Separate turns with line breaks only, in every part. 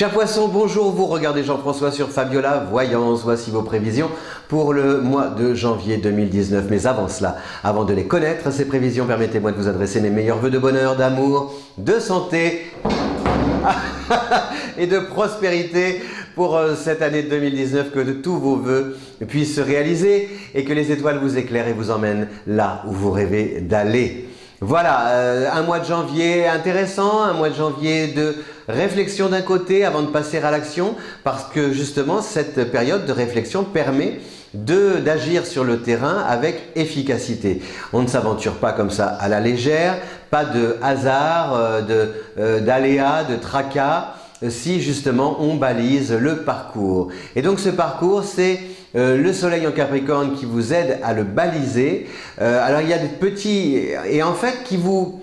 Chers poissons, bonjour, vous regardez Jean-François sur Fabiola Voyance. Voici vos prévisions pour le mois de janvier 2019. Mais avant cela, avant de les connaître, ces prévisions, permettez-moi de vous adresser mes meilleurs vœux de bonheur, d'amour, de santé et de prospérité pour cette année 2019, que tous vos vœux puissent se réaliser et que les étoiles vous éclairent et vous emmènent là où vous rêvez d'aller. Voilà, un mois de janvier intéressant, un mois de janvier de réflexion d'un côté avant de passer à l'action, parce que justement cette période de réflexion permet d'agir sur le terrain avec efficacité. On ne s'aventure pas comme ça à la légère, pas de hasard, d'aléas, de tracas, si justement on balise le parcours. Et donc ce parcours, c'est le soleil en Capricorne qui vous aide à le baliser. Alors il y a des petits, et en fait qui vous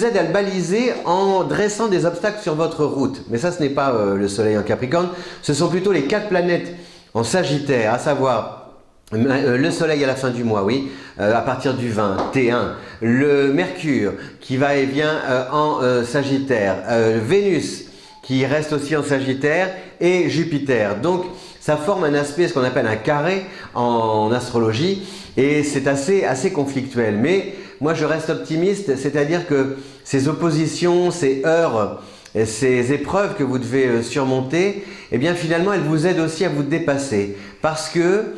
aide à le baliser en dressant des obstacles sur votre route. Mais ça, ce n'est pas le soleil en Capricorne, ce sont plutôt les 4 planètes en Sagittaire, à savoir le soleil à la fin du mois, oui, à partir du 20, T1, le Mercure qui va et vient en Sagittaire, Vénus qui reste aussi en Sagittaire et Jupiter. Donc ça forme un aspect, ce qu'on appelle un carré en astrologie, et c'est assez conflictuel. Mais moi je reste optimiste, c'est-à-dire que ces oppositions, ces heurts, ces épreuves que vous devez surmonter, eh bien finalement elles vous aident aussi à vous dépasser. Parce que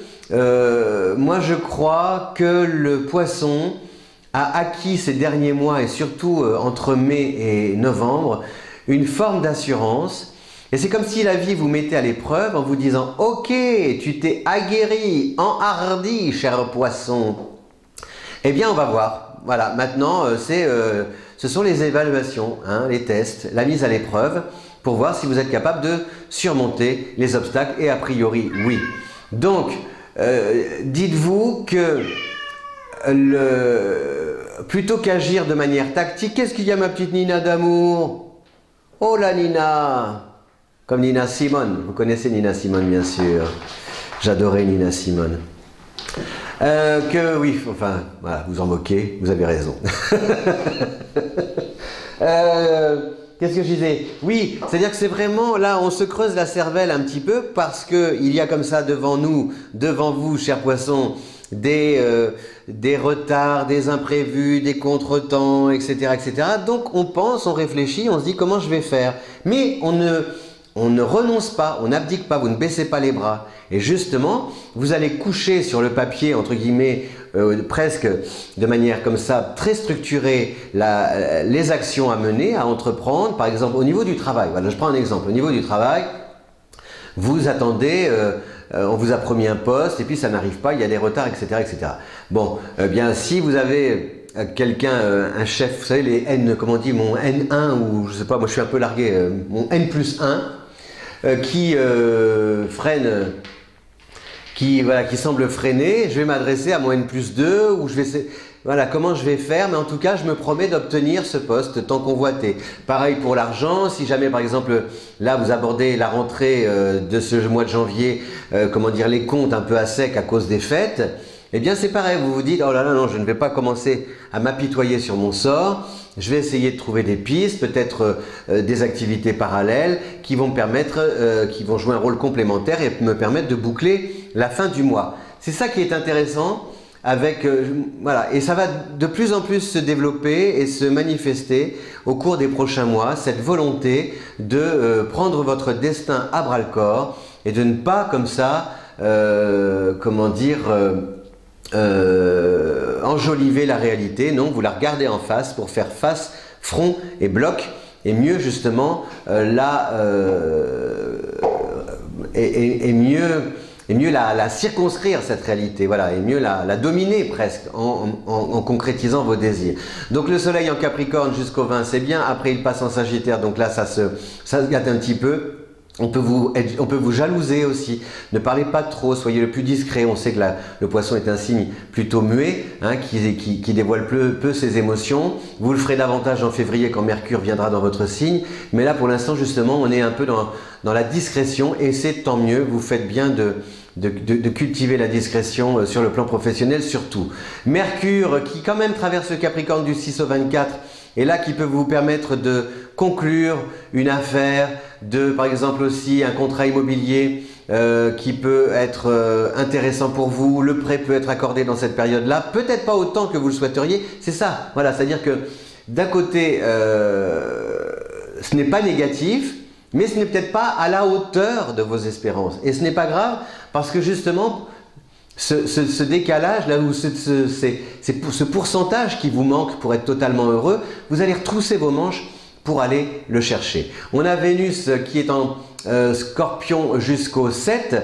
moi je crois que le poisson a acquis ces derniers mois, et surtout entre mai et novembre, une forme d'assurance. Et c'est comme si la vie vous mettait à l'épreuve en vous disant « Ok, tu t'es aguerri, enhardi, cher poisson. » Eh bien, on va voir. Voilà, maintenant, ce sont les évaluations, hein, les tests, la mise à l'épreuve pour voir si vous êtes capable de surmonter les obstacles. Et a priori, oui. Donc, dites-vous que plutôt qu'agir de manière tactique, qu'est-ce qu'il y a, ma petite Nina d'amour? Oh la Nina! Comme Nina Simone, vous connaissez Nina Simone bien sûr, j'adorais Nina Simone. Oui, enfin, voilà, vous en moquez, vous avez raison. Qu'est-ce que je disais? Oui, c'est-à-dire que c'est vraiment, là, on se creuse la cervelle un petit peu, parce qu'il y a comme ça devant nous, devant vous, chers poissons, des retards, des imprévus, des contretemps, etc., etc. Donc on pense, on réfléchit, on se dit comment je vais faire. Mais on ne renonce pas, on n'abdique pas, vous ne baissez pas les bras. Et justement, vous allez coucher sur le papier, entre guillemets, presque de manière comme ça, très structurée, les actions à mener, à entreprendre. Par exemple, au niveau du travail, voilà, je prends un exemple. Au niveau du travail, vous attendez, on vous a promis un poste et puis ça n'arrive pas, il y a des retards, etc., etc. Bon, bien, si vous avez quelqu'un, un chef, vous savez, les N, comment on dit, mon N1, ou je sais pas, moi je suis un peu largué, mon N+1, qui freine, qui semble freiner, je vais m'adresser à mon N+2, ou je vais, voilà, comment je vais faire, mais en tout cas, je me promets d'obtenir ce poste tant convoité. Pareil pour l'argent, si jamais, par exemple, là, vous abordez la rentrée de ce mois de janvier, comment dire, les comptes un peu à sec à cause des fêtes, eh bien, c'est pareil, vous vous dites, oh là là, non, je ne vais pas commencer à m'apitoyer sur mon sort, je vais essayer de trouver des pistes, peut-être des activités parallèles qui vont me permettre, qui vont jouer un rôle complémentaire et me permettre de boucler la fin du mois. C'est ça qui est intéressant. Voilà, et ça va de plus en plus se développer et se manifester au cours des prochains mois, cette volonté de prendre votre destin à bras-le-corps et de ne pas comme ça, comment dire, enjoliver la réalité. Non, vous la regardez en face pour faire face, front et bloc, et mieux justement mieux la circonscrire, cette réalité, voilà, et mieux la dominer presque en concrétisant vos désirs. Donc le soleil en Capricorne jusqu'au 20, c'est bien. Après il passe en Sagittaire, donc là ça se gâte un petit peu. On peut vous jalouser aussi. Ne parlez pas trop, soyez le plus discret. On sait que le poisson est un signe plutôt muet, hein, qui dévoile peu ses émotions. Vous le ferez davantage en février quand Mercure viendra dans votre signe. Mais là, pour l'instant, justement, on est un peu dans la discrétion, et c'est tant mieux. Vous faites bien de cultiver la discrétion sur le plan professionnel surtout. Mercure qui quand même traverse le Capricorne du 6 au 24, et là qui peut vous permettre de conclure une affaire, de, par exemple aussi, un contrat immobilier qui peut être intéressant pour vous. Le prêt peut être accordé dans cette période-là, peut-être pas autant que vous le souhaiteriez. C'est ça, voilà, c'est-à-dire que d'un côté, ce n'est pas négatif, mais ce n'est peut-être pas à la hauteur de vos espérances. Et ce n'est pas grave, parce que justement, ce décalage, là où ce pourcentage qui vous manque pour être totalement heureux, vous allez retrousser vos manches pour aller le chercher. On a Vénus qui est en Scorpion jusqu'au 7,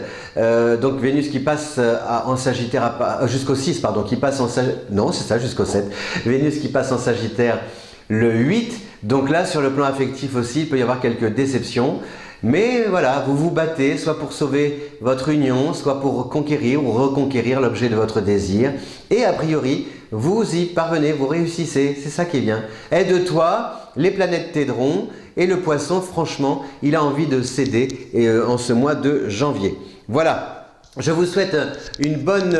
donc Vénus qui passe en Sagittaire jusqu'au 6, pardon, qui passe en Sagittaire, non c'est ça, jusqu'au 7, Vénus qui passe en Sagittaire le 8, donc là sur le plan affectif aussi il peut y avoir quelques déceptions, mais voilà, vous vous battez soit pour sauver votre union, soit pour conquérir ou reconquérir l'objet de votre désir, et a priori vous y parvenez, vous réussissez, c'est ça qui est bien. Aide-toi, les planètes t'aideront, et le Poisson, franchement, il a envie de céder en ce mois de janvier. Voilà, je vous souhaite une bonne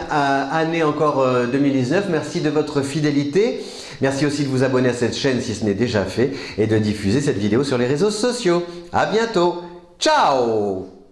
année encore 2019. Merci de votre fidélité. Merci aussi de vous abonner à cette chaîne si ce n'est déjà fait et de diffuser cette vidéo sur les réseaux sociaux. À bientôt. Ciao!